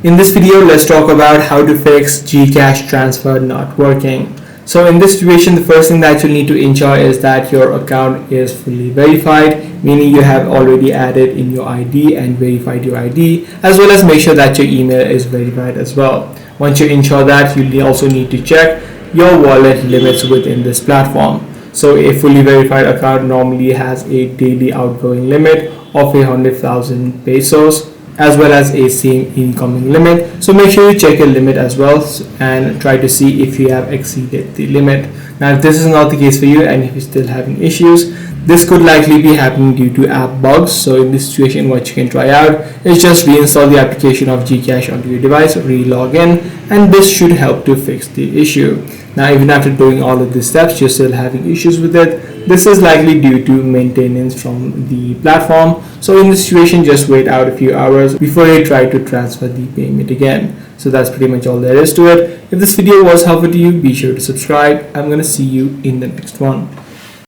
In this video, let's talk about how to fix GCash transfer not working. So in this situation, the first thing that you'll need to ensure is that your account is fully verified, meaning you have already added in your ID and verified your ID, as well as make sure that your email is verified as well. Once you ensure that, you'll also need to check your wallet limits within this platform. So a fully verified account normally has a daily outgoing limit of 100,000 pesos, as well as a same incoming limit. So make sure you check your limit as well and try to see if you have exceeded the limit. Now if this is not the case for you and if you're still having issues, this could likely be happening due to app bugs. So in this situation, what you can try out is just reinstall the application of GCash onto your device, re-log in, and this should help to fix the issue. Now even after doing all of these steps, you're still having issues with it. This is likely due to maintenance from the platform. So in this situation, just wait out a few hours before you try to transfer the payment again. So that's pretty much all there is to it. If this video was helpful to you, be sure to subscribe. I'm going to see you in the next one.